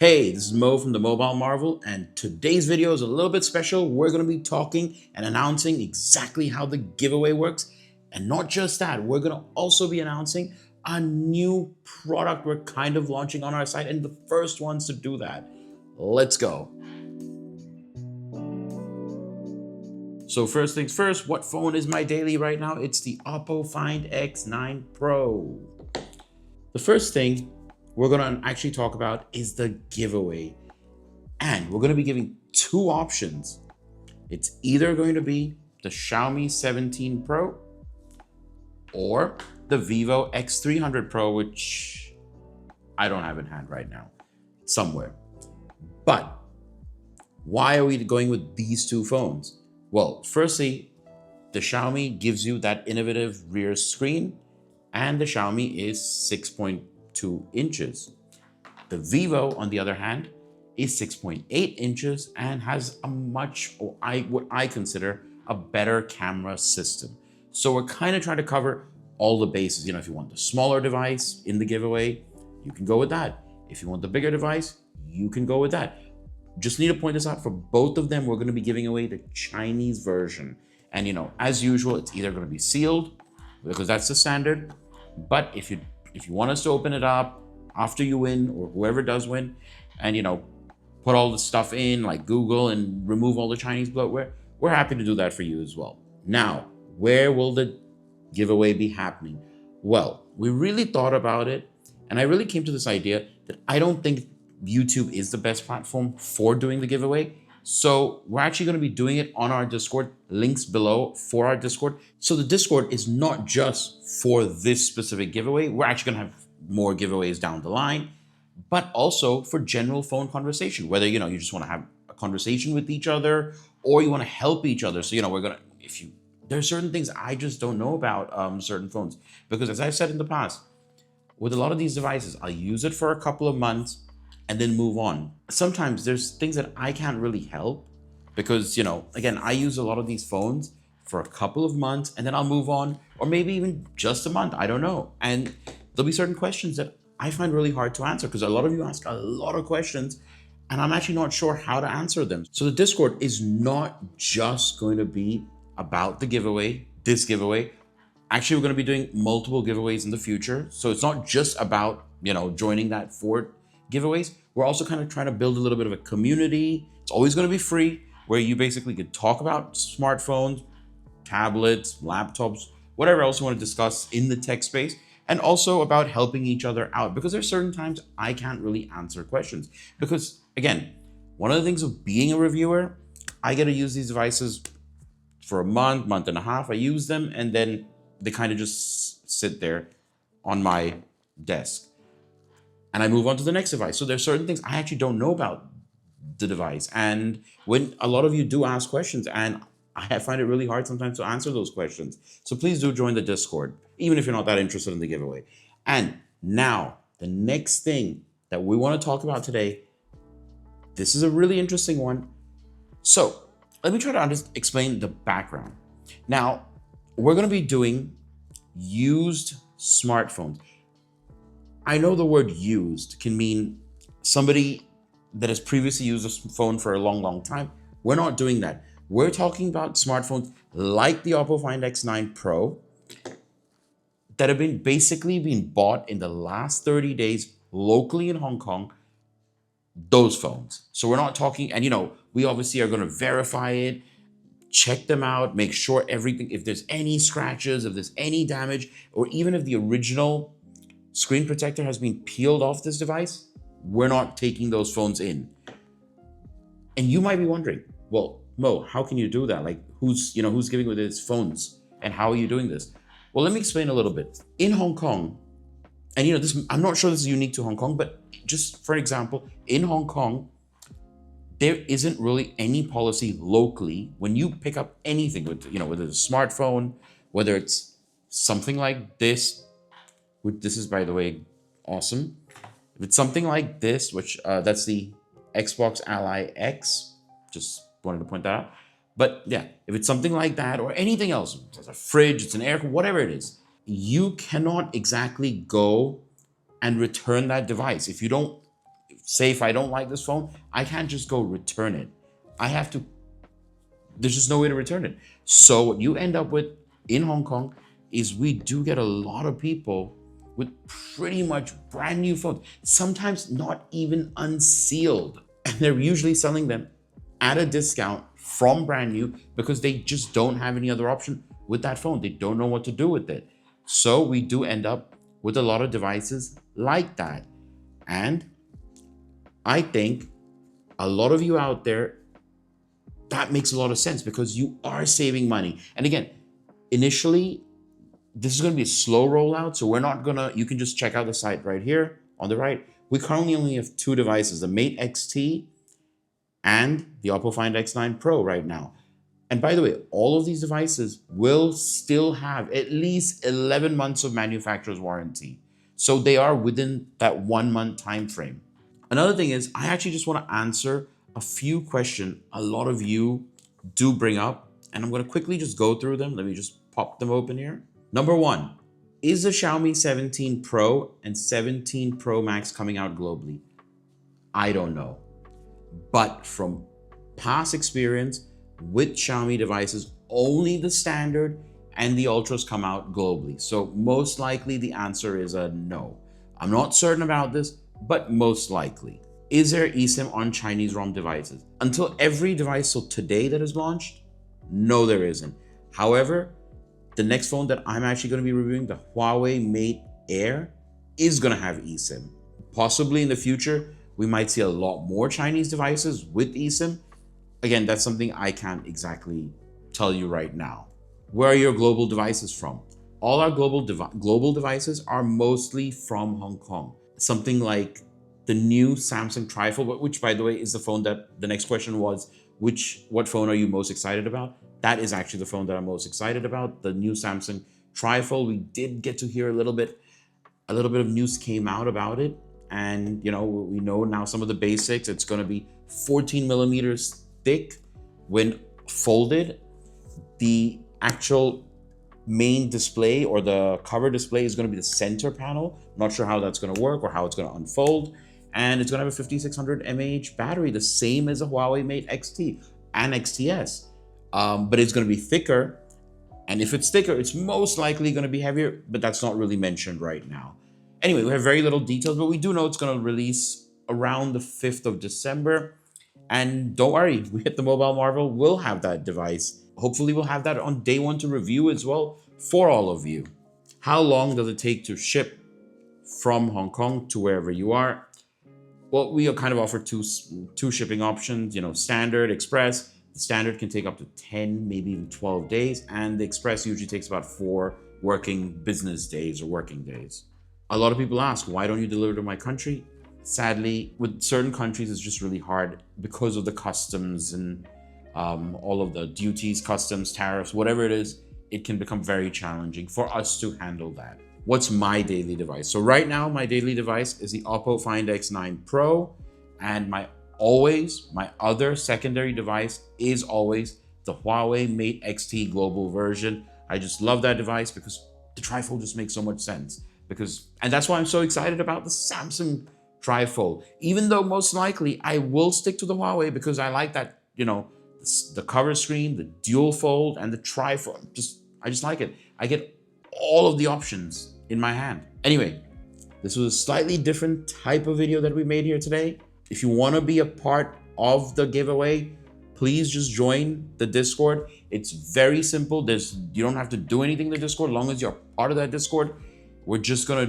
Hey, this is Mo from the Mobile Marvel, and today's video is a little bit special. We're going to be talking and announcing exactly how the giveaway works. And not just that, we're going to also be announcing a new product we're kind of launching on our site and the first ones to do that. Let's go. So first things first, what phone is my daily right now? It's the Oppo Find X9 Pro. The first thing we're going to actually talk about is the giveaway. And we're going to be giving two options. It's either going to be the Xiaomi 17 Pro or the Vivo X300 Pro, which I don't have in hand right now, somewhere. But why are we going with these two phones? Well, firstly, the Xiaomi gives you that innovative rear screen, and the Xiaomi is 6.2 inches. The Vivo, on the other hand, is 6.8 inches and has a much, what I consider a better camera system. So we're kind of trying to cover all the bases. If you want the smaller device in the giveaway, you can go with that. If you want the bigger device, you can go with that. Just need to point this out, for both of them, we're going to be giving away the Chinese version. And as usual, it's either going to be sealed, because that's the standard. But if you want us to open it up after you win, or whoever does win, and put all the stuff in like Google and remove all the Chinese bloatware, we're happy to do that for you as well. Now, where will the giveaway be happening? Well, we really thought about it, and I really came to this idea that I don't think YouTube is the best platform for doing the giveaway. So we're actually going to be doing it on our Discord. Links below for our Discord. So the Discord is not just for this specific giveaway. We're actually going to have more giveaways down the line, but also for general phone conversation, whether you just want to have a conversation with each other, or you want to help each other. So we're gonna, there's certain things I just don't know about certain phones, because as I've said in the past, with a lot of these devices, I'll use it for a couple of months and then move on. Sometimes there's things that I can't really help, because again, I use a lot of these phones for a couple of months and then I'll move on, or maybe even just a month, I don't know. And there'll be certain questions that I find really hard to answer, because a lot of you ask a lot of questions and I'm actually not sure how to answer them. So the Discord is not just going to be about the giveaway, this giveaway. Actually, we're going to be doing multiple giveaways in the future. So it's not just about, joining that for giveaways. We're also kind of trying to build a little bit of a community. It's always going to be free, where you basically could talk about smartphones, tablets, laptops, whatever else you want to discuss in the tech space, and also about helping each other out, because there's certain times I can't really answer questions. Because again, one of the things of being a reviewer, I get to use these devices for a month and a half. I use them and then they kind of just sit there on my desk, and I move on to the next device. So there's certain things I actually don't know about the device. And when a lot of you do ask questions, and I find it really hard sometimes to answer those questions. So please do join the Discord, even if you're not that interested in the giveaway. And now, the next thing that we want to talk about today, this is a really interesting one. So let me try to explain the background. Now, we're going to be doing used smartphones. I know the word used can mean somebody that has previously used a phone for a long time. We're not doing that. We're talking about smartphones like the Oppo Find X9 Pro that have basically been bought in the last 30 days locally in Hong Kong, those phones. So we're not talking, and we obviously are going to verify it, check them out, make sure everything, if there's any scratches, if there's any damage, or even if the original screen protector has been peeled off this device, we're not taking those phones in. And you might be wondering, well, Mo, how can you do that? Like, who's giving with his phones, and how are you doing this? Well, let me explain a little bit. In Hong Kong, and this, I'm not sure this is unique to Hong Kong, but just for example, in Hong Kong, there isn't really any policy locally when you pick up anything with, whether it's a smartphone, whether it's something like this, which this is, by the way, awesome. If it's something like this, which that's the Xbox Ally X, just wanted to point that out. But yeah, if it's something like that or anything else, it's a fridge, it's an air, whatever it is, you cannot exactly go and return that device. If you don't, say if I don't like this phone, I can't just go return it. I have to, there's just no way to return it. So what you end up with in Hong Kong is we do get a lot of people with pretty much brand new phones, sometimes not even unsealed. And they're usually selling them at a discount from brand new because they just don't have any other option with that phone. They don't know what to do with it. So we do end up with a lot of devices like that. And I think a lot of you out there, that makes a lot of sense because you are saving money. And again, initially, this is going to be a slow rollout. So we're not going to, you can just check out the site right here on the right. We currently only have two devices, the Mate XT and the Oppo Find X9 Pro right now. And by the way, all of these devices will still have at least 11 months of manufacturer's warranty. So they are within that 1 month time frame. Another thing is, I actually just want to answer a few questions a lot of you do bring up, and I'm going to quickly just go through them. Let me just pop them open here. Number one, is the Xiaomi 17 Pro and 17 Pro Max coming out globally? I don't know. But from past experience with Xiaomi devices, only the standard and the Ultras come out globally. So most likely the answer is a no. I'm not certain about this, but most likely. Is there eSIM on Chinese ROM devices? Until every device till today that is launched, no, there isn't. However, the next phone that I'm actually going to be reviewing, the Huawei Mate Air, is going to have eSIM. Possibly in the future, we might see a lot more Chinese devices with eSIM. Again, that's something I can't exactly tell you right now. Where are your global devices from? All our global devices are mostly from Hong Kong. Something like the new Samsung Trifold, which by the way is the phone that the next question was, what phone are you most excited about? That is actually the phone that I'm most excited about, the new Samsung Trifold. We did get to hear a little bit of news came out about it. And you know, we know now some of the basics. It's going to be 14 millimeters thick when folded. The actual main display or the cover display is going to be the center panel. Not sure how that's going to work or how it's going to unfold. And it's going to have a 5600 mAh battery, the same as a Huawei Mate XT and XTS. But it's going to be thicker. And if it's thicker, it's most likely going to be heavier, but that's not really mentioned right now. Anyway, we have very little details, but we do know it's going to release around the 5th of December. And don't worry, we at the Mobile Marvel will have that device. Hopefully we'll have that on day one to review as well for all of you. How long does it take to ship from Hong Kong to wherever you are? Well, we kind of offer two shipping options, you know, standard, express. The standard can take up to 10, maybe even 12 days. And the express usually takes about 4 working business days or working days. A lot of people ask, why don't you deliver to my country? Sadly, with certain countries, it's just really hard because of the customs and all of the duties, customs, tariffs, whatever it is, it can become very challenging for us to handle that. What's my daily device? So right now, my daily device is the Oppo Find X9 Pro, and my other secondary device is always the Huawei Mate XT global version. I just love that device because the Trifold just makes so much sense. And that's why I'm so excited about the Samsung Trifold. Even though most likely I will stick to the Huawei because I like that, you know, the cover screen, the dual fold, and the Trifold. I just like it. I get all of the options in my hand. Anyway, this was a slightly different type of video that we made here today. If you want to be a part of the giveaway, please just join the Discord. It's very simple. You don't have to do anything in the Discord as long as you're part of that Discord. We're just gonna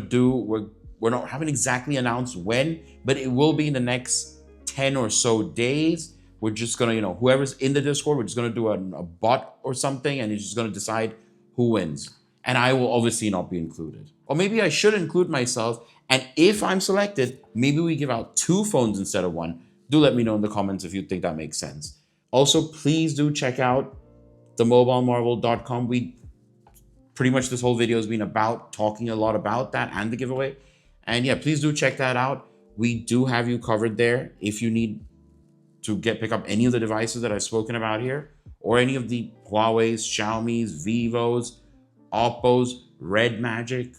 haven't exactly announced when, but it will be in the next 10 or so days. We're just gonna, you know, whoever's in the Discord, we're just gonna do a bot or something, and it's just gonna decide who wins. And I will obviously not be included. Or maybe I should include myself, and if I'm selected, maybe we give out 2 phones instead of 1. Do let me know in the comments if you think that makes sense. Also, please do check out themobilemarvel.com. Pretty much this whole video has been about talking a lot about that and the giveaway. And yeah, please do check that out. We do have you covered there if you need to pick up any of the devices that I've spoken about here, or any of the Huawei's, Xiaomi's, Vivo's, Oppo's, Red Magic.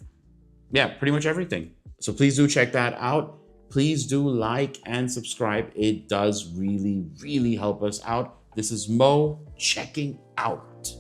Yeah, pretty much everything. So please do check that out. Please do like and subscribe. It does really, really help us out. This is Mo checking out.